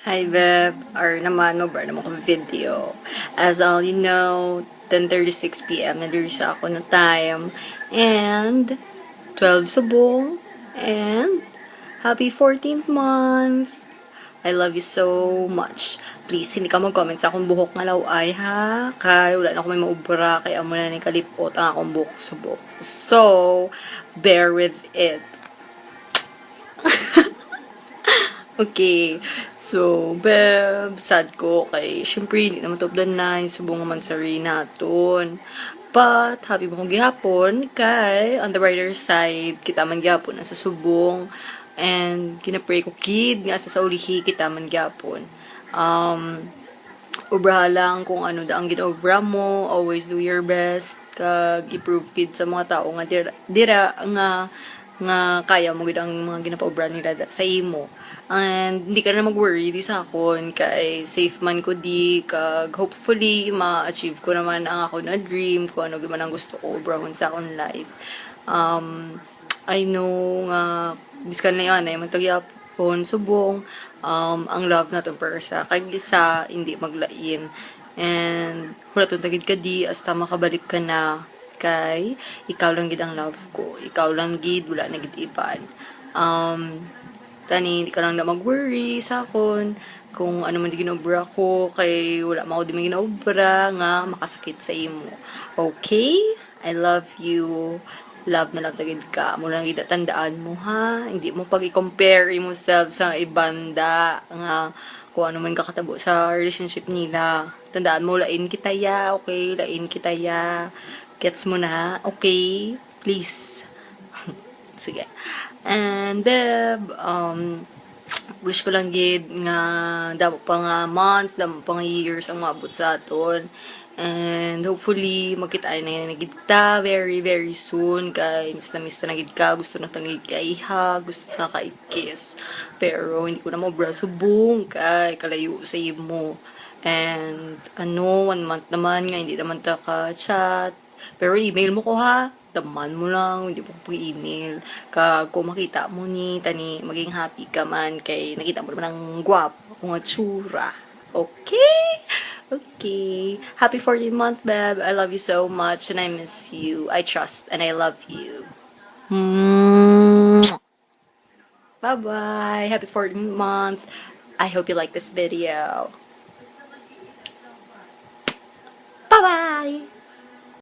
Hi, Beb. Or naman, mag-burn naman ko video. As all you know, 10:36 p.m. Nadirisa ako ng time. And 12 subong. And happy 14th month. I love you so much. Please, hindi ka mag-comment sa akong buhok nga laway, ha? Kay wala na ako may maubra. Kaya mo na ni kalipot ang akong buhok subok. So, bear with it. Okay. So, beb, sad ko kay syempre hindi naman top the 9 subong man sa naton. But, happy mo kong gihapon kay on the brighter side, kita man gihapon na sa subong. And, kinapray ko kid nga sa ulihi kita man gihapon. Obra lang kung ano da ang ginobra mo, always do your best kag improve kid sa mga tao nga dira nga kaya mo gid ang mga ginapaobra nila sa imo. And hindi ka na mag-worry di sa akon kay safe man ko di kag hopefully ma-achieve ko naman ang ako na dream ko ano man ang gusto ko obrahon sa akong life. I know nga biskan na yan ay matagyapon subong ang love naton para sa kag isa hindi maglain. And wala tong tagid ka di hasta makabalik ka na kay ikaw lang gid ang love ko. Ikaw lang gid, wala na gid iban. Tani, hindi ka lang na mag-worry sa akon kung ano man di ginobra ko kay wala man ako di man ginobra nga makasakit sa imo. Okay? I love you. Love na love tagid ka. Mo lang gid tandaan mo ha. Hindi mo pag i-compare mo sa ibanda nga kung ano man kakatabo sa relationship nila. Tandaan mo, lain kita ya, okay? Lain kita ya. Gets mo na? Okay? Please. Sige. And, Beb, wish ko lang gid nga damo pa nga months, damo pa nga years ang maabot sa aton. And hopefully, magkita na gid ta very, very soon. Kay miss na gid ka. Gusto na tangig ka iha. Gusto na ka i-kiss. Pero hindi ko na mabra subong kay kalayo sa imo. And ano, 1 month naman nga, hindi naman ta ka-chat. Pero email mo ko ha. Daman mo lang, hindi mo ko email. Kung makita mo ni, tani, maging happy ka man. Kay nakita mo naman ang gwapo, kung tsura. Okay? Okay. Happy 14th month, Beb. I love you so much and I miss you. I trust and I love you. Bye-bye. Happy 14th month. I hope you like this video. Bye-bye.